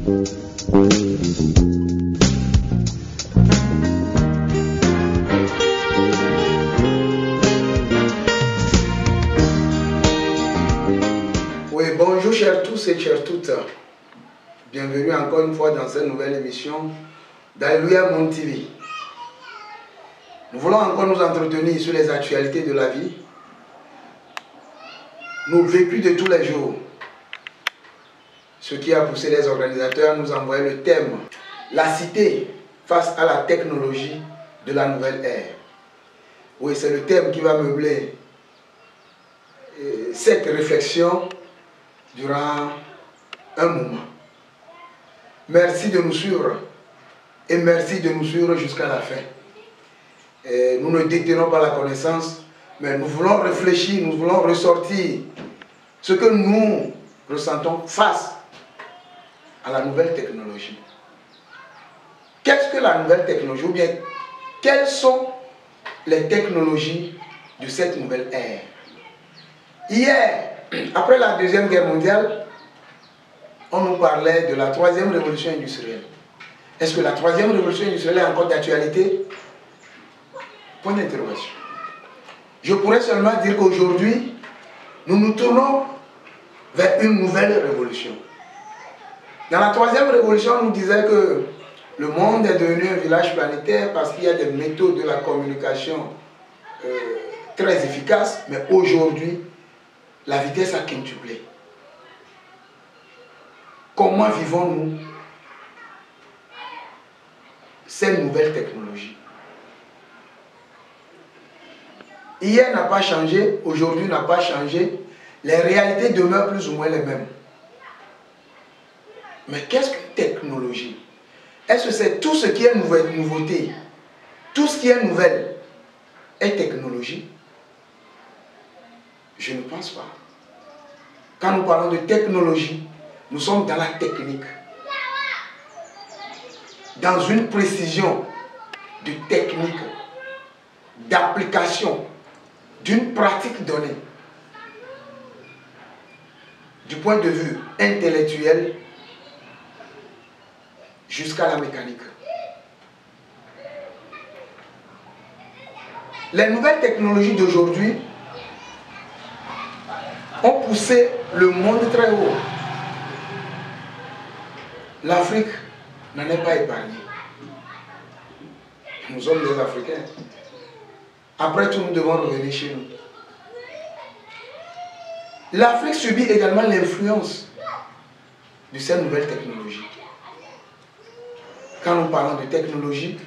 Oui, bonjour chers tous et chères toutes. Bienvenue encore une fois dans cette nouvelle émission d'Alléluia Monde TV. Nous voulons encore nous entretenir sur les actualités de la vie, nos vécus de tous les jours. Ce qui a poussé les organisateurs à nous envoyer le thème « La cité face à la technologie de la nouvelle ère ». Oui, c'est le thème qui va meubler cette réflexion durant un moment. Merci de nous suivre et merci de nous suivre jusqu'à la fin. Et nous ne détenons pas la connaissance, mais nous voulons réfléchir, nous voulons ressortir ce que nous ressentons face à la nouvelle technologie. Qu'est-ce que la nouvelle technologie, ou bien quelles sont les technologies de cette nouvelle ère? Hier, après la Deuxième Guerre mondiale, on nous parlait de la troisième révolution industrielle. Est-ce que la troisième révolution industrielle est encore d'actualité? Point d'interrogation. Je pourrais seulement dire qu'aujourd'hui, nous nous tournons vers une nouvelle révolution. Dans la troisième révolution, on nous disait que le monde est devenu un village planétaire parce qu'il y a des méthodes de la communication très efficaces, mais aujourd'hui, la vitesse a quintuplé. Comment vivons-nous ces nouvelles technologies? Hier n'a pas changé, aujourd'hui n'a pas changé, les réalités demeurent plus ou moins les mêmes. Mais qu'est-ce qu'une technologie? Est-ce que c'est tout ce qui est nouveauté? Tout ce qui est nouvelle est technologie? Je ne pense pas. Quand nous parlons de technologie, nous sommes dans la technique. Dans une précision de technique, d'application, d'une pratique donnée. Du point de vue intellectuel jusqu'à la mécanique. Les nouvelles technologies d'aujourd'hui ont poussé le monde très haut. L'Afrique n'en est pas épargnée. Nous sommes des Africains. Après tout, nous devons revenir chez nous. L'Afrique subit également l'influence de ces nouvelles technologies. Quand nous parlons de technologie,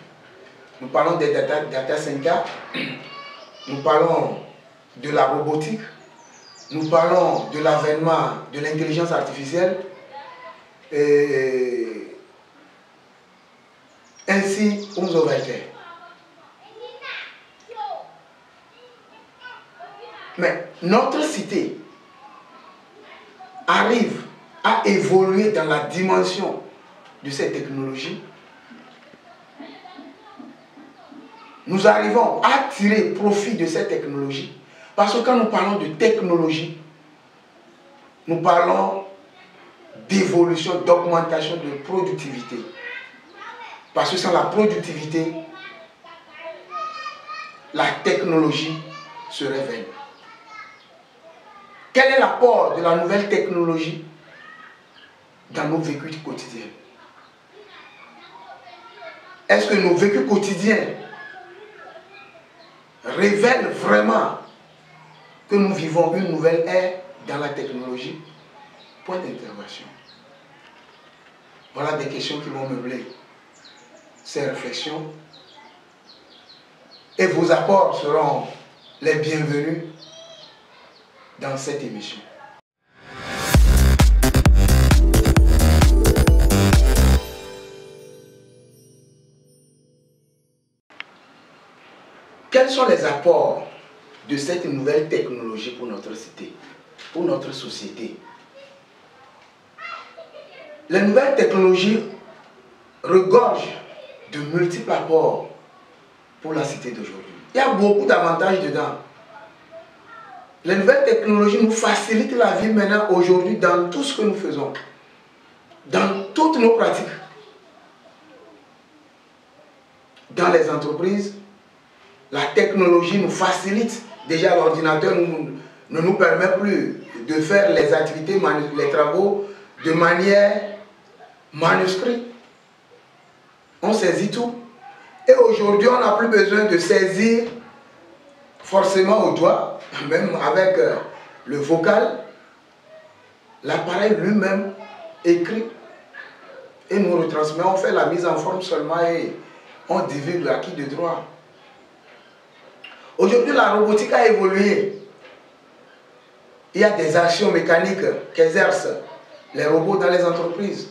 nous parlons des data centers, nous parlons de la robotique, nous parlons de l'avènement de l'intelligence artificielle, et ainsi on nous a été. Mais notre cité arrive à évoluer dans la dimension de ces technologies. Nous arrivons à tirer profit de ces technologies. Parce que quand nous parlons de technologie, nous parlons d'évolution, d'augmentation de productivité. Parce que sans la productivité, la technologie serait vaine. Quel est l'apport de la nouvelle technologie dans nos vécus quotidiens? Est-ce que nos vécus quotidiens révèlent vraiment que nous vivons une nouvelle ère dans la technologie? Point d'interrogation. Voilà des questions qui vont meubler ces réflexions. Et vos apports seront les bienvenus dans cette émission. Quels sont les apports de cette nouvelle technologie pour notre cité, pour notre société? Les nouvelles technologies regorgent de multiples apports pour la cité d'aujourd'hui. Il y a beaucoup d'avantages dedans. Les nouvelles technologies nous facilitent la vie maintenant, aujourd'hui, dans tout ce que nous faisons. Dans tout toutes nos pratiques. Dans les entreprises, la technologie nous facilite. Déjà, l'ordinateur ne nous permet plus de faire les activités, les travaux de manière manuscrite. On saisit tout. Et aujourd'hui, on n'a plus besoin de saisir forcément au doigt, même avec le vocal. L'appareil lui-même écrit et nous retransmet. On fait la mise en forme seulement et on divulgue l'acquis de droit. Aujourd'hui, la robotique a évolué. Il y a des actions mécaniques qu'exercent les robots dans les entreprises.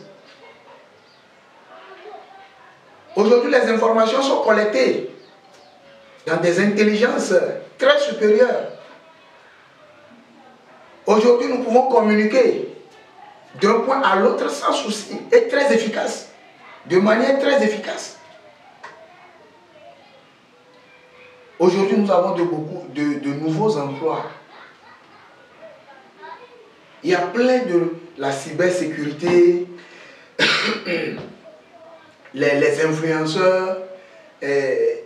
Aujourd'hui, les informations sont collectées dans des intelligences très supérieures. Aujourd'hui, nous pouvons communiquer d'un point à l'autre sans souci et très efficace, de manière très efficace. Aujourd'hui, nous avons de nouveaux emplois. Il y a plein de la cybersécurité, les influenceurs,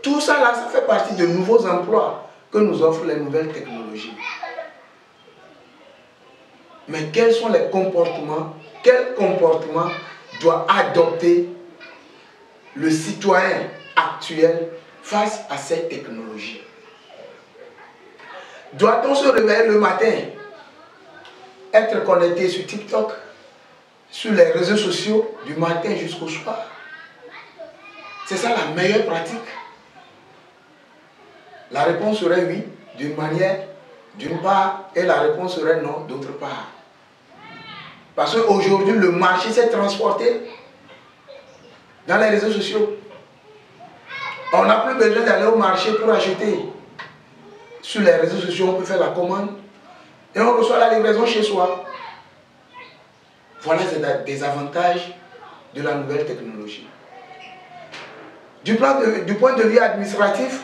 tout ça là, ça fait partie de nouveaux emplois que nous offrent les nouvelles technologies. Mais quels sont les comportements, quel comportement doit adopter le citoyen actuel face à cette technologie? Doit-on se réveiller le matin, être connecté sur TikTok, sur les réseaux sociaux du matin jusqu'au soir? C'est ça la meilleure pratique? La réponse serait oui, d'une manière, d'une part, et la réponse serait non, d'autre part. Parce qu'aujourd'hui, le marché s'est transporté dans les réseaux sociaux. On n'a plus besoin d'aller au marché pour acheter. Sur les réseaux sociaux, on peut faire la commande et on reçoit la livraison chez soi. Voilà des avantages de la nouvelle technologie. Du point de vue administratif,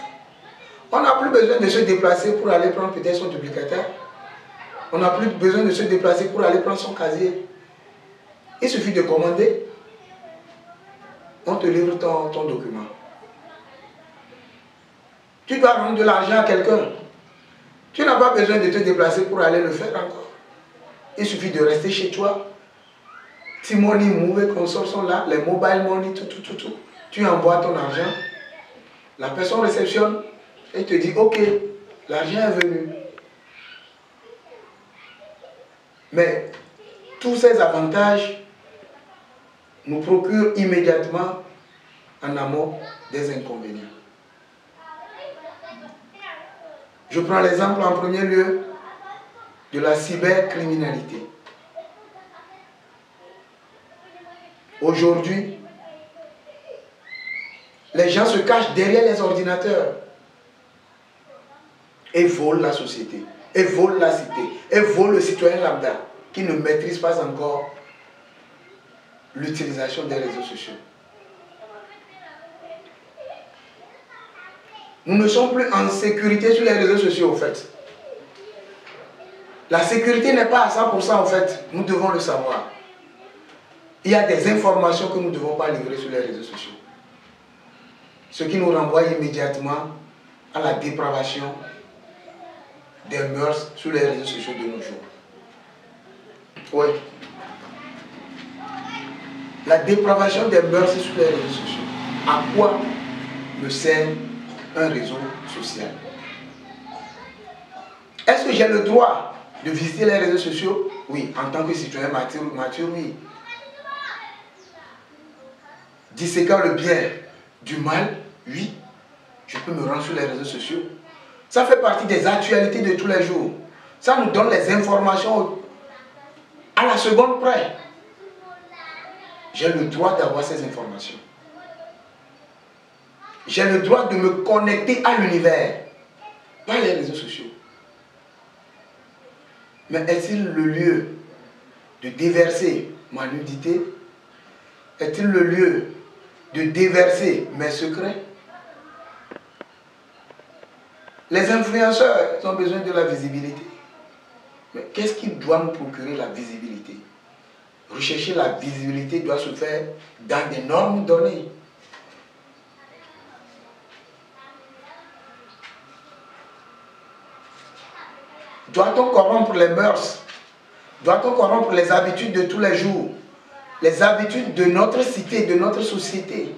on n'a plus besoin de se déplacer pour aller prendre peut-être son duplicataire. On n'a plus besoin de se déplacer pour aller prendre son casier. Il suffit de commander. On te livre ton document. Tu dois rendre de l'argent à quelqu'un. Tu n'as pas besoin de te déplacer pour aller le faire encore. Il suffit de rester chez toi. T-Money, Move et consorts sont là. Les mobile money, tout. Tu envoies ton argent. La personne réceptionne et te dit, ok, l'argent est venu. Mais tous ces avantages nous procurent immédiatement en amont des inconvénients. Je prends l'exemple en premier lieu de la cybercriminalité. Aujourd'hui, les gens se cachent derrière les ordinateurs et volent la société, et volent la cité, et volent le citoyen lambda qui ne maîtrise pas encore l'utilisation des réseaux sociaux. Nous ne sommes plus en sécurité sur les réseaux sociaux, en fait. La sécurité n'est pas à 100%, en fait. Nous devons le savoir. Il y a des informations que nous ne devons pas livrer sur les réseaux sociaux. Ce qui nous renvoie immédiatement à la dépravation des mœurs sur les réseaux sociaux de nos jours. Oui. La dépravation des mœurs sur les réseaux sociaux. À quoi me sert un réseau social? Est-ce que j'ai le droit de visiter les réseaux sociaux? Oui. En tant que citoyen mature, oui. Disséquant le bien du mal, oui. Je peux me rendre sur les réseaux sociaux. Ça fait partie des actualités de tous les jours. Ça nous donne les informations à la seconde près. J'ai le droit d'avoir ces informations. J'ai le droit de me connecter à l'univers par les réseaux sociaux. Mais est-il le lieu de déverser ma nudité? Est-il le lieu de déverser mes secrets? Les influenceurs ont besoin de la visibilité. Mais qu'est-ce qui doit nous procurer la visibilité? Rechercher la visibilité doit se faire dans des normes données. Doit-on corrompre les mœurs? Doit-on corrompre les habitudes de tous les jours? Les habitudes de notre cité, de notre société,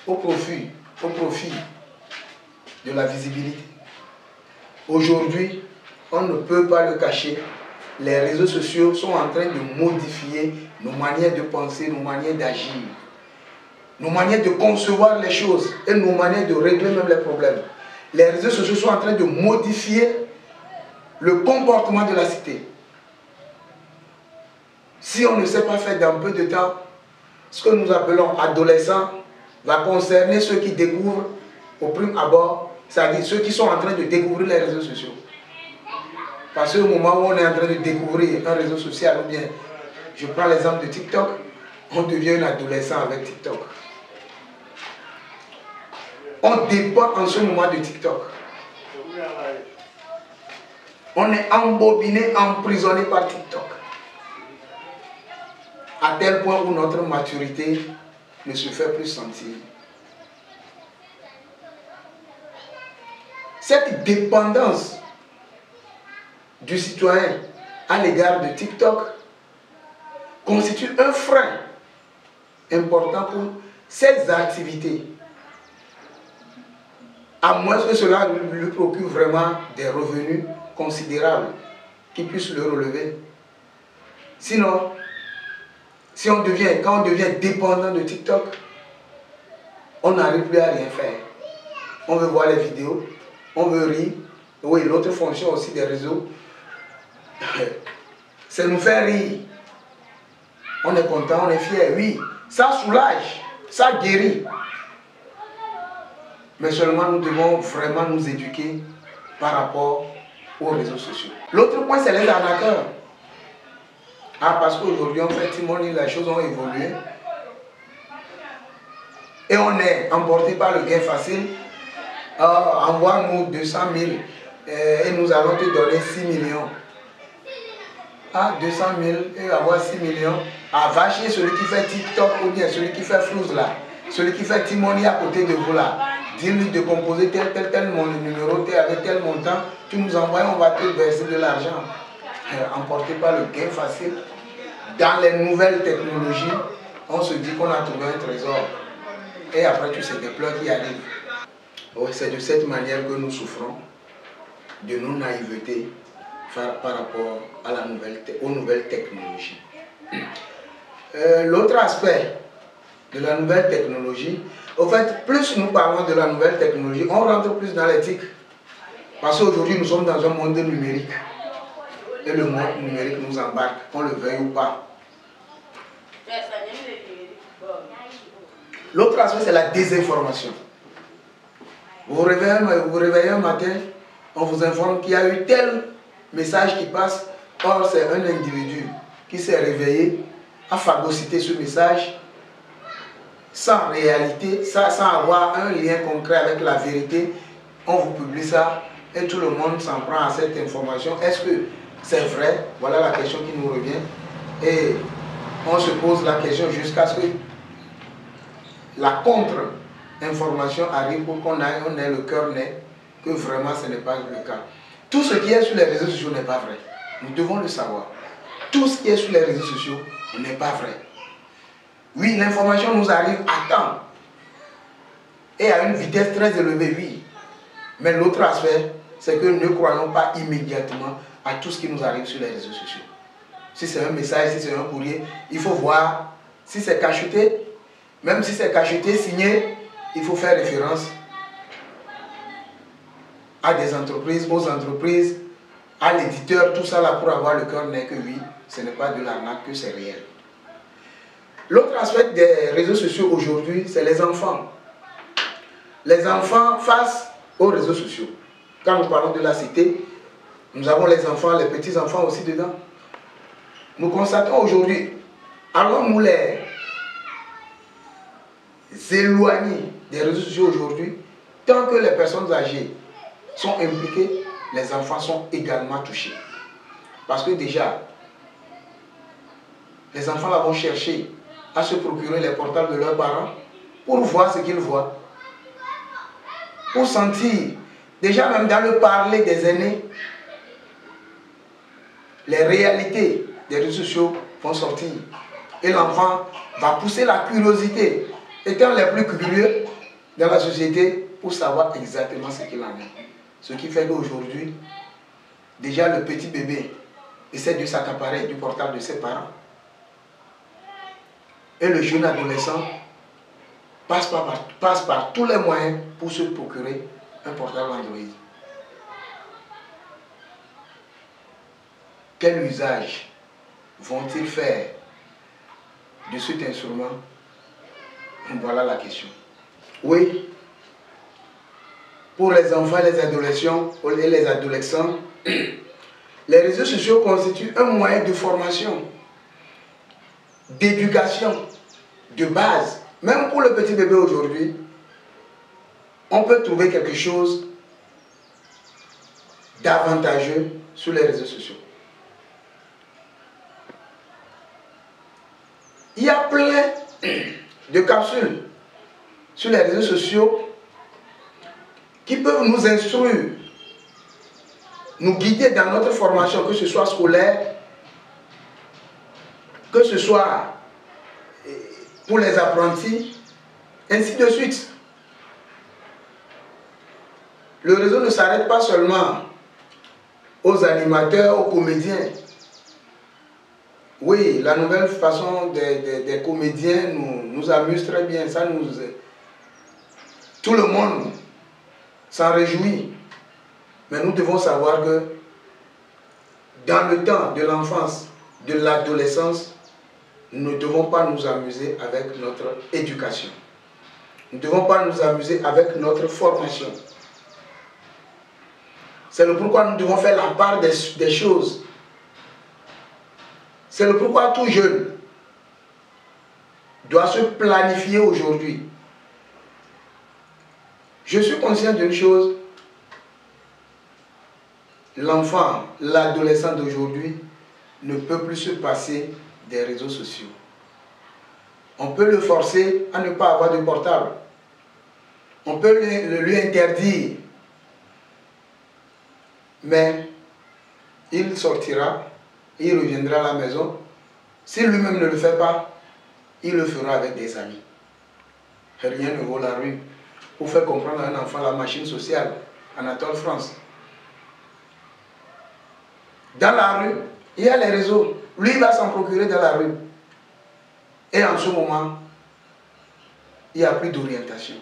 au profit de la visibilité. Aujourd'hui, on ne peut pas le cacher, les réseaux sociaux sont en train de modifier nos manières de penser, nos manières d'agir, nos manières de concevoir les choses et nos manières de régler même les problèmes. Les réseaux sociaux sont en train de modifier le comportement de la cité. Si on ne sait pas faire dans peu de temps, ce que nous appelons adolescents va concerner ceux qui découvrent au prime abord, c'est-à-dire ceux qui sont en train de découvrir les réseaux sociaux. Parce qu'au moment où on est en train de découvrir un réseau social, ou bien, je prends l'exemple de TikTok, on devient un adolescent avec TikTok. On dépend en ce moment de TikTok. On est embobiné, emprisonné par TikTok. À tel point où notre maturité ne se fait plus sentir. Cette dépendance du citoyen à l'égard de TikTok constitue un frein important pour ces activités. À moins que cela lui procure vraiment des revenus considérables qui puissent le relever. Sinon, quand on devient dépendant de TikTok, on n'arrive plus à rien faire. On veut voir les vidéos, on veut rire. Oui, l'autre fonction aussi des réseaux, c'est nous faire rire. On est content, on est fier, oui. Ça soulage, ça guérit. Mais seulement nous devons vraiment nous éduquer par rapport aux réseaux sociaux. L'autre point, c'est les arnaqueurs. Ah, parce qu'aujourd'hui, en fait, les choses ont évolué. Et on est emporté par le gain facile. Envoie-nous 200 000 et nous allons te donner 6 millions. Ah, 200 000 et avoir 6 millions. Ah, va chez celui qui fait TikTok ou bien celui qui fait Flouze là. Celui qui fait Timoni à côté de vous là. Dis-lui de composer tel numéro, avec tel montant. Tu nous envoies, on va te verser de l'argent. Emporté par le gain facile. Dans les nouvelles technologies, on se dit qu'on a trouvé un trésor. Et après, tu sais des pleurs qui arrivent. Ouais, c'est de cette manière que nous souffrons de nos naïvetés par rapport à aux nouvelles technologies. L'autre aspect de la nouvelle technologie, au fait, plus nous parlons de la nouvelle technologie, on rentre plus dans l'éthique. Parce qu'aujourd'hui, nous sommes dans un monde numérique. Et le monde numérique nous embarque, qu'on le veuille ou pas. L'autre aspect, c'est la désinformation. Vous vous réveillez un matin, on vous informe qu'il y a eu tel message qui passe. Or, c'est un individu qui s'est réveillé, a phagocyté ce message, sans réalité, sans avoir un lien concret avec la vérité. On vous publie ça et tout le monde s'en prend à cette information. Est-ce que c'est vrai? Voilà la question qui nous revient. Et on se pose la question jusqu'à ce que la contre-information arrive pour qu'on ait le cœur net que vraiment ce n'est pas le cas. Tout ce qui est sur les réseaux sociaux n'est pas vrai. Nous devons le savoir. Tout ce qui est sur les réseaux sociaux n'est pas vrai. Oui, l'information nous arrive à temps et à une vitesse très élevée, oui. Mais l'autre aspect, c'est que ne croyons pas immédiatement à tout ce qui nous arrive sur les réseaux sociaux. Si c'est un message, si c'est un courrier, il faut voir si c'est cacheté. Même si c'est cacheté, signé, il faut faire référence à des entreprises, aux entreprises, à l'éditeur, tout ça là pour avoir le cœur net que oui, ce n'est pas de l'arnaque, que c'est réel. L'autre aspect des réseaux sociaux aujourd'hui, c'est les enfants. Les enfants face aux réseaux sociaux. Quand nous parlons de la cité, nous avons les enfants, les petits-enfants aussi dedans. Nous constatons aujourd'hui, allons-nous les éloigner des réseaux sociaux aujourd'hui, tant que les personnes âgées sont impliquées, les enfants sont également touchés. Parce que déjà, Les enfants là vont chercher à se procurer les portables de leurs parents pour voir ce qu'ils voient. Pour sentir, déjà même dans le parler des aînés, les réalités des réseaux sociaux vont sortir. Et l'enfant va pousser la curiosité, étant les plus curieux dans la société pour savoir exactement ce qu'il en est. Ce qui fait qu'aujourd'hui, déjà le petit bébé essaie de s'accaparer du portable de ses parents. Et le jeune adolescent passe par tous les moyens pour se procurer un portable Android. Quel usage vont-ils faire de cet instrument? Voilà la question. Oui, pour les enfants, les adolescents et les adolescents, les réseaux sociaux constituent un moyen de formation, d'éducation, de base. Même pour le petit bébé aujourd'hui, on peut trouver quelque chose d'avantageux sur les réseaux sociaux. Il y a plein de capsules sur les réseaux sociaux qui peuvent nous instruire, nous guider dans notre formation, que ce soit scolaire, que ce soit pour les apprentis, ainsi de suite. Le réseau ne s'arrête pas seulement aux animateurs, aux comédiens. Oui, la nouvelle façon des comédiens nous amuse très bien. Tout le monde s'en réjouit. Mais nous devons savoir que dans le temps de l'enfance, de l'adolescence, nous ne devons pas nous amuser avec notre éducation. Nous ne devons pas nous amuser avec notre formation. C'est le pourquoi nous devons faire la part des choses. C'est le pourquoi tout jeune doit se planifier aujourd'hui. Je suis conscient d'une chose. L'enfant, l'adolescent d'aujourd'hui ne peut plus se passer des réseaux sociaux. On peut le forcer à ne pas avoir de portable. On peut lui interdire. Mais il sortira, il reviendra à la maison. Si lui-même ne le fait pas, il le fera avec des amis. Rien ne vaut la rue. Pour faire comprendre à un enfant la machine sociale, Anatole France. Dans la rue, il y a les réseaux. Lui, il va s'en procurer dans la rue. Et en ce moment, il n'y a plus d'orientation.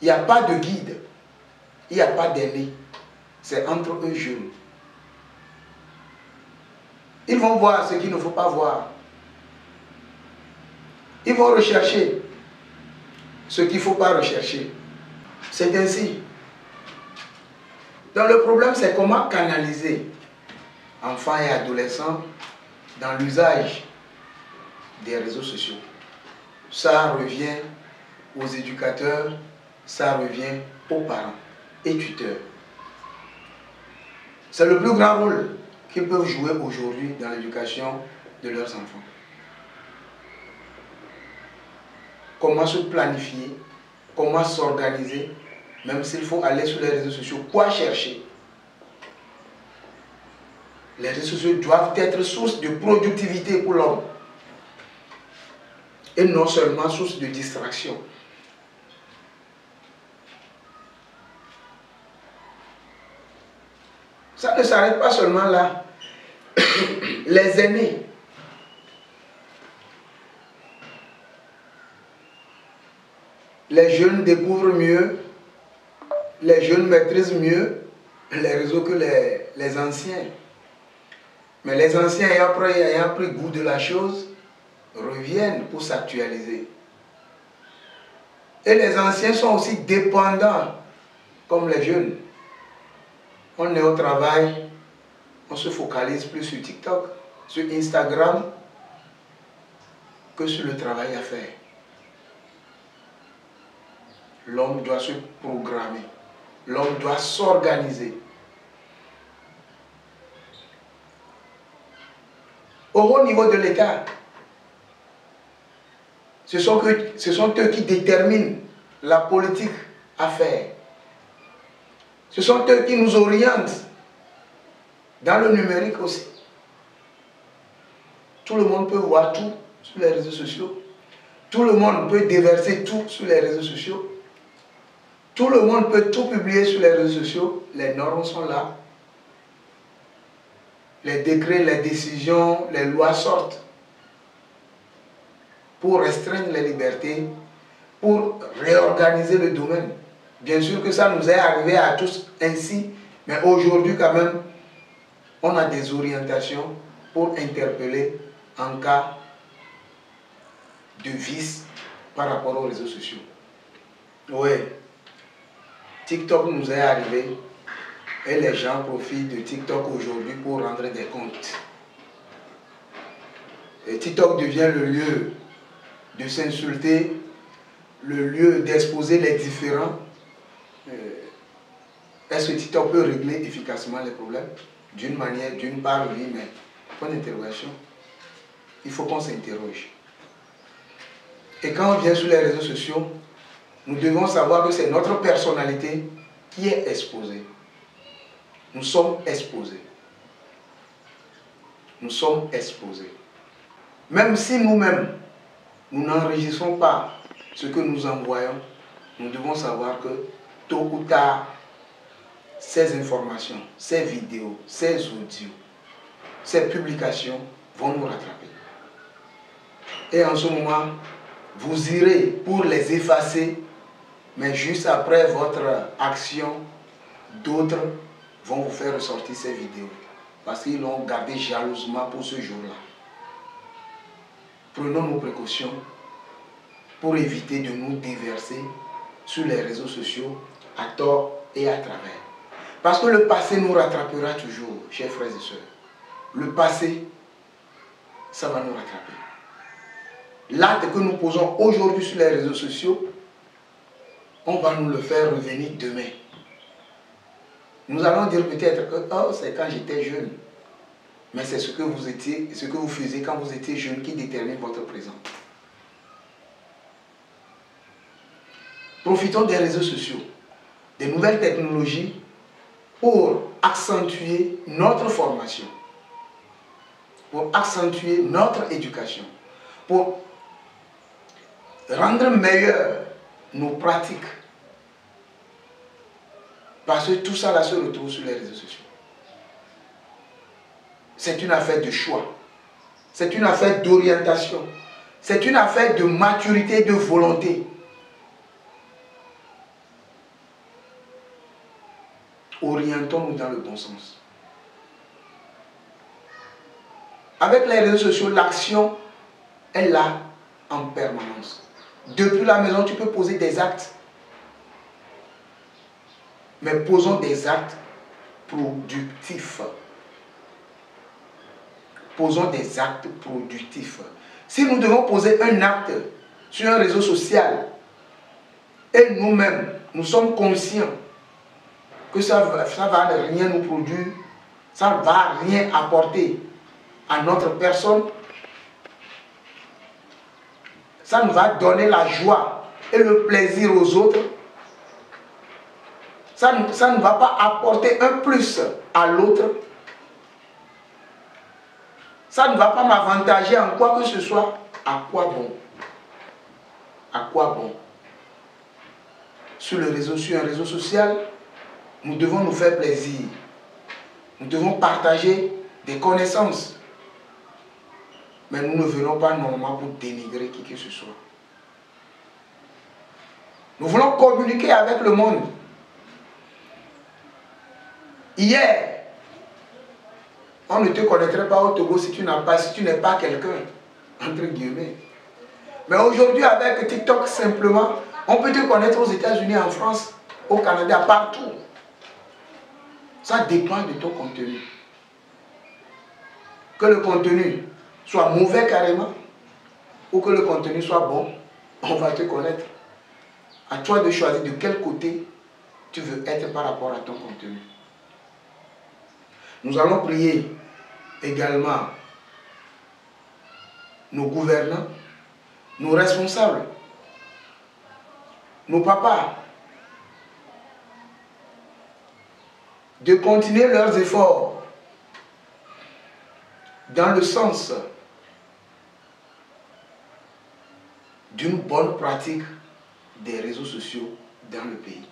Il n'y a pas de guide. Il n'y a pas d'aîné. C'est entre eux jeunes. Ils vont voir ce qu'il ne faut pas voir. Ils vont rechercher ce qu'il ne faut pas rechercher. C'est ainsi. Donc le problème, c'est comment canaliser enfants et adolescents dans l'usage des réseaux sociaux. Ça revient aux éducateurs, ça revient aux parents et tuteurs. C'est le plus grand rôle qu'ils peuvent jouer aujourd'hui dans l'éducation de leurs enfants. Comment se planifier, comment s'organiser, même s'il faut aller sur les réseaux sociaux, quoi chercher. Les réseaux sociaux doivent être source de productivité pour l'homme et non seulement source de distraction. Ça ne s'arrête pas seulement là. Les aînés, les jeunes découvrent mieux, les jeunes maîtrisent mieux les réseaux que les anciens. Mais les anciens ayant pris goût de la chose, reviennent pour s'actualiser. Et les anciens sont aussi dépendants, comme les jeunes. On est au travail, on se focalise plus sur TikTok, sur Instagram, que sur le travail à faire. L'homme doit se programmer, l'homme doit s'organiser. Au haut niveau de l'État, Ce sont eux qui déterminent la politique à faire. Ce sont eux qui nous orientent dans le numérique aussi. Tout le monde peut voir tout sur les réseaux sociaux. Tout le monde peut déverser tout sur les réseaux sociaux. Tout le monde peut tout publier sur les réseaux sociaux. Les normes sont là. Les décrets, les décisions, les lois sortent pour restreindre les libertés, pour réorganiser le domaine. Bien sûr que ça nous est arrivé à tous ainsi, mais aujourd'hui quand même, on a des orientations pour interpeller en cas de vice par rapport aux réseaux sociaux. Oui, TikTok nous est arrivé et les gens profitent de TikTok aujourd'hui pour rendre des comptes. Et TikTok devient le lieu de s'insulter, le lieu d'exposer les différends. Est-ce que TikTok peut régler efficacement les problèmes? D'une manière, d'une part, oui, mais point d'interrogation. Il faut qu'on s'interroge. Et quand on vient sur les réseaux sociaux, nous devons savoir que c'est notre personnalité qui est exposée. Nous sommes exposés. Nous sommes exposés. Même si nous-mêmes, nous n'enregistrons pas ce que nous envoyons, nous devons savoir que tôt ou tard, ces informations, ces vidéos, ces audios, ces publications vont nous rattraper. Et en ce moment, vous irez pour les effacer, mais juste après votre action, d'autres vont vous faire ressortir ces vidéos parce qu'ils l'ont gardé jalousement pour ce jour-là. Prenons nos précautions pour éviter de nous déverser sur les réseaux sociaux à tort et à travers. Parce que le passé nous rattrapera toujours, chers frères et sœurs. Le passé, ça va nous rattraper. L'acte que nous posons aujourd'hui sur les réseaux sociaux, on va nous le faire revenir demain. Nous allons dire peut-être que oh, c'est quand j'étais jeune. Mais c'est ce que vous étiez, ce que vous faisiez quand vous étiez jeune qui détermine votre présent. Profitons des réseaux sociaux, des nouvelles technologies pour accentuer notre formation, pour accentuer notre éducation, pour rendre meilleures nos pratiques. Parce que tout ça là se retrouve sur les réseaux sociaux. C'est une affaire de choix. C'est une affaire d'orientation. C'est une affaire de maturité, de volonté. Orientons-nous dans le bon sens. Avec les réseaux sociaux, l'action est là en permanence. Depuis la maison, tu peux poser des actes. Mais posons des actes productifs. Posons des actes productifs. Si nous devons poser un acte sur un réseau social et nous-mêmes, nous sommes conscients que ça va rien nous produire, ça ne va rien apporter à notre personne, ça nous va donner la joie et le plaisir aux autres, ça ne va pas apporter un plus à l'autre, ça ne va pas m'avantager en quoi que ce soit, à quoi bon? À quoi bon? Sur un réseau social, nous devons nous faire plaisir. Nous devons partager des connaissances. Mais nous ne venons pas normalement pour dénigrer qui que ce soit. Nous voulons communiquer avec le monde. Hier, on ne te connaîtrait pas au Togo si tu n'es pas quelqu'un, entre guillemets. Mais aujourd'hui, avec TikTok, simplement, on peut te connaître aux États-Unis, en France, au Canada, partout. Ça dépend de ton contenu. Que le contenu soit mauvais carrément, ou que le contenu soit bon, on va te connaître. À toi de choisir de quel côté tu veux être par rapport à ton contenu. Nous allons prier également nos gouvernants nos responsables, nos papas, de continuer leurs efforts dans le sens d'une bonne pratique des réseaux sociaux dans le pays.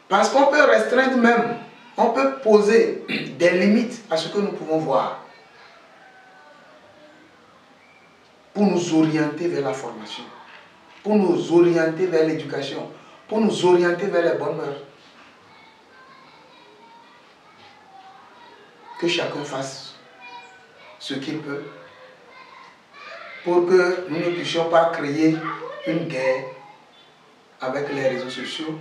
Parce qu'on peut restreindre même, on peut poser des limites à ce que nous pouvons voir pour nous orienter vers la formation, pour nous orienter vers l'éducation, pour nous orienter vers les bonnes mœurs. Que chacun fasse ce qu'il peut pour que nous ne puissions pas créer une guerre avec les réseaux sociaux,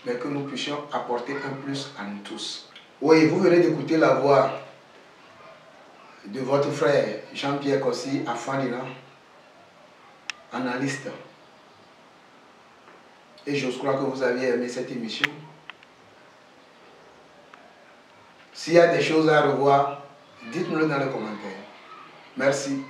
mais que nous puissions apporter un plus à nous tous. Oui, vous venez d'écouter la voix de votre frère Jean-Pierre Kossi Afandina, analyste. Et je crois que vous avez aimé cette émission. S'il y a des choses à revoir, dites-nous-le dans les commentaires. Merci.